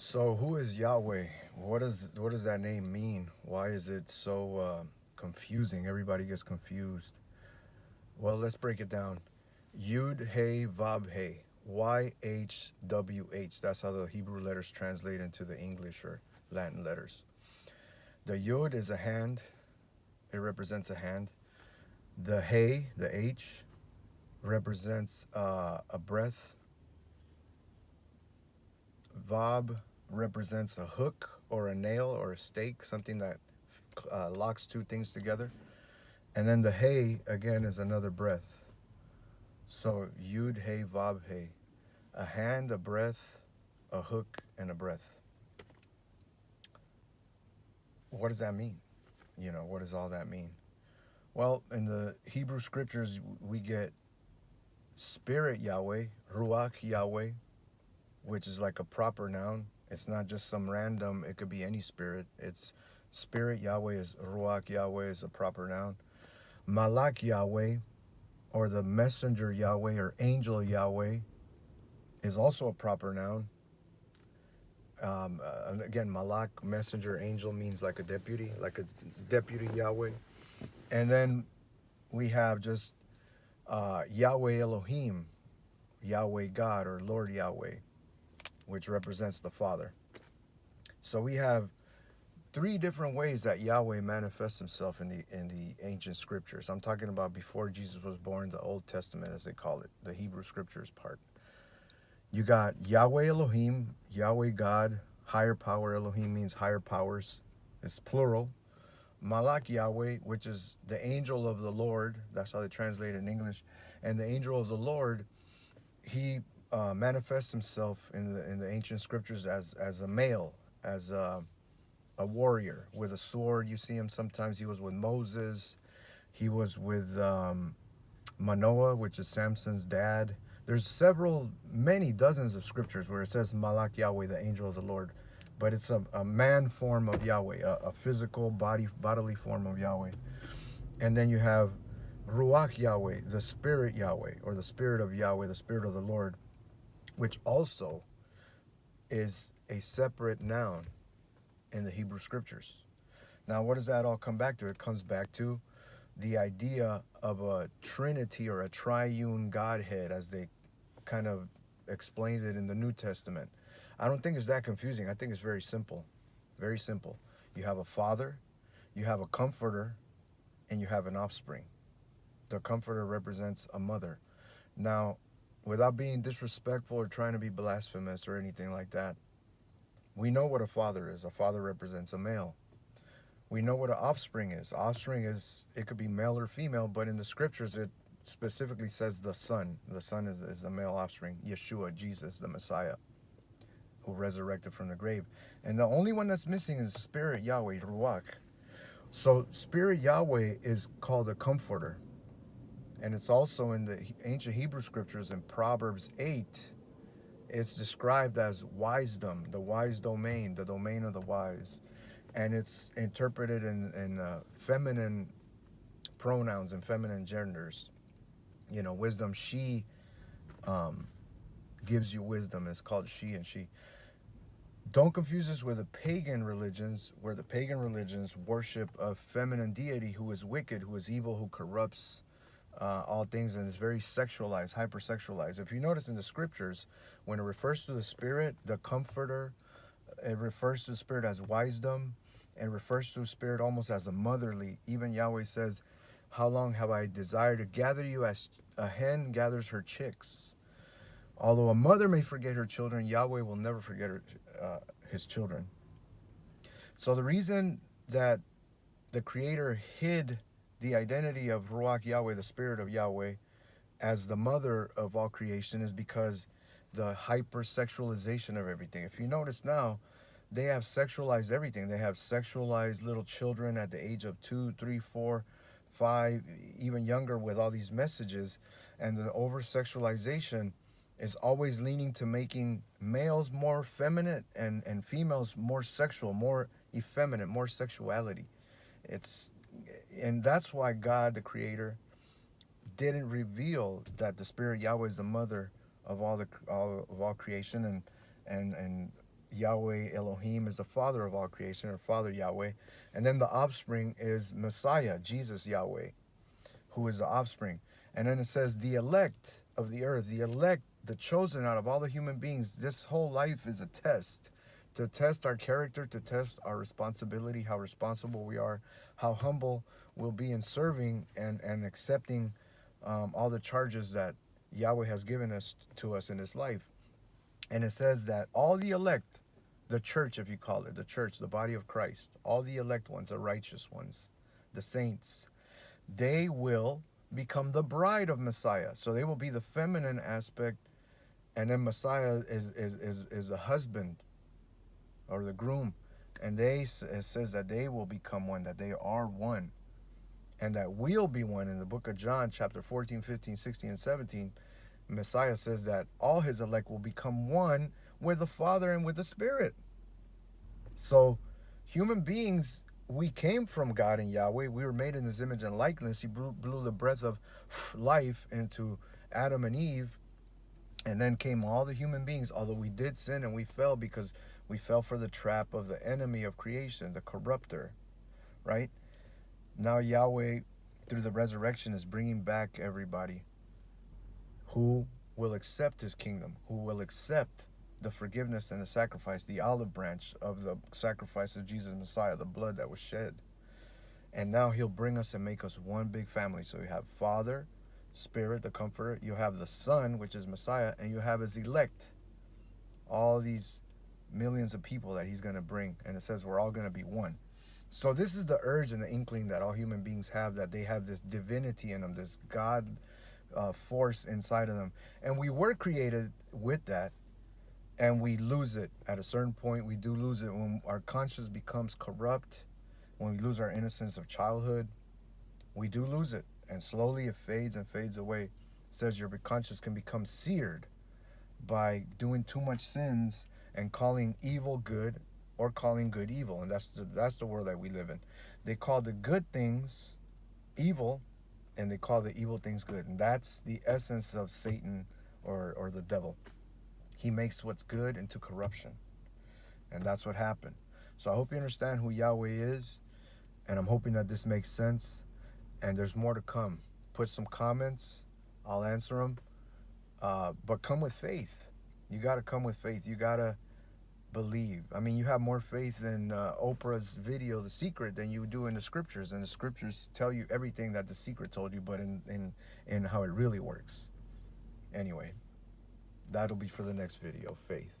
So who is Yahweh? What does that name mean? Why is it so confusing? Everybody gets confused. Well, let's break it down. Yud Hey Vav Hey. YHWH. That's how the Hebrew letters translate into the English or Latin letters. The Yud is a hand. It represents a hand. The Hey, the H, represents a breath. Vav represents a hook or a nail or a stake, something that locks two things together. And then the Hey, again, is another breath. So Yud, Hey, Vav, Hey. A hand, a breath, a hook, and a breath. What does that mean? What does all that mean? Well, in the Hebrew scriptures, we get Spirit Yahweh, Ruach Yahweh, which is like a proper noun. It's not just some random, it could be any spirit. It's Spirit Yahweh is Ruach Yahweh is a proper noun. Malak Yahweh, or the messenger Yahweh or angel Yahweh, is also a proper noun. Again, Malak, messenger, angel means like like a deputy Yahweh. And then we have just Yahweh Elohim, Yahweh God, or Lord Yahweh, which represents the Father. So we have three different ways that Yahweh manifests himself in the ancient scriptures. I'm talking about before Jesus was born, the Old Testament as they call it, the Hebrew scriptures part. You got Yahweh Elohim, Yahweh God, higher power. Elohim means higher powers. It's plural. Malak Yahweh, which is the angel of the Lord. That's how they translate it in English. And the angel of the Lord, he manifests himself in the ancient scriptures as a male, as a warrior with a sword. You see him sometimes. He was with Moses. He was with Manoah, which is Samson's dad. There's many dozens of scriptures where it says Malak Yahweh, the angel of the Lord, but it's a man form of Yahweh, a physical bodily form of Yahweh. And then you have Ruach Yahweh, the spirit Yahweh, or the spirit of Yahweh, the spirit of the Lord, which also is a separate noun in the Hebrew scriptures. Now, what does that all come back to? It comes back to the idea of a trinity or a triune Godhead, as they kind of explained it in the New Testament. I don't think it's that confusing. I think it's very simple. Very simple. You have a father, you have a comforter, and you have an offspring. The comforter represents a mother. Now, without being disrespectful or trying to be blasphemous or anything like that, we know what a father is. A father represents a male. We know what an offspring is. Offspring is, it could be male or female, but in the scriptures it specifically says the son. The son is the male offspring. Yeshua, Jesus, the Messiah, who resurrected from the grave. And the only one that's missing is Spirit Yahweh, Ruach. So Spirit Yahweh is called a comforter. And it's also in the ancient Hebrew scriptures in Proverbs 8. It's described as wisdom, the wise domain, the domain of the wise. And it's interpreted in feminine pronouns and feminine genders. Wisdom, she gives you wisdom. It's called she and she. Don't confuse this with the pagan religions, where the pagan religions worship a feminine deity who is wicked, who is evil, who corrupts all things, and is very sexualized, hypersexualized. If you notice in the scriptures, when it refers to the spirit, the comforter, it refers to the spirit as wisdom, and refers to the spirit almost as a motherly. Even Yahweh says, how long have I desired to gather you as a hen gathers her chicks? Although a mother may forget her children, Yahweh will never forget his children. So the reason that the Creator hid the identity of Ruach Yahweh, the Spirit of Yahweh, as the mother of all creation is because the hypersexualization of everything. If you notice now, they have sexualized everything. They have sexualized little children at the age of 2, 3, 4, 5, even younger, with all these messages. And the over sexualization is always leaning to making males more feminine and females more sexual, more effeminate, more sexuality. And that's why God, the Creator, didn't reveal that the Spirit Yahweh is the mother of all creation, and Yahweh Elohim is the father of all creation, or Father Yahweh. And then the offspring is Messiah, Jesus Yahweh, who is the offspring. And then it says the elect of the earth, the elect, the chosen out of all the human beings. This whole life is a test, to test our character, to test our responsibility, how responsible we are, how humble we'll be in serving and accepting all the charges that Yahweh has given us to us in this life. And it says that all the elect, the church, if you call it, the church, the body of Christ, all the elect ones, the righteous ones, the saints, they will become the bride of Messiah. So they will be the feminine aspect, and then Messiah is a husband or the groom. And it says that they will become one, that they are one, and that we'll be one. In the book of John, chapter 14, 15, 16, and 17, Messiah says that all his elect will become one with the Father and with the Spirit. So human beings, we came from God and Yahweh. We were made in his image and likeness. He blew the breath of life into Adam and Eve. And then came all the human beings, although we did sin and we fell because we fell for the trap of the enemy of creation, the corrupter, right? Now Yahweh, through the resurrection, is bringing back everybody who will accept his kingdom, who will accept the forgiveness and the sacrifice, the olive branch of the sacrifice of Jesus Messiah, the blood that was shed. And now he'll bring us and make us one big family. So you have Father, Spirit, the Comforter. You have the Son, which is Messiah, and you have his elect. All these millions of people that he's going to bring. And it says we're all going to be one. So this is the urge and the inkling that all human beings have, that they have this divinity in them, this God force inside of them. And we were created with that, and we lose it at a certain point. We do lose it when our conscience becomes corrupt, when we lose our innocence of childhood. We do lose it, and slowly it fades and fades away. It says your conscience can become seared by doing too much sins and calling evil good or calling good evil. And that's the world that we live in. They call the good things evil, and they call the evil things good. And that's the essence of Satan or the devil. He makes what's good into corruption. And that's what happened. So I hope you understand who Yahweh is, and I'm hoping that this makes sense. And there's more to come. Put some comments. I'll answer them. But come with faith. You got to come with faith. You got to believe. I mean, you have more faith in Oprah's video, The Secret, than you do in the scriptures. And the scriptures tell you everything that The Secret told you, but in how it really works. Anyway, that'll be for the next video, faith.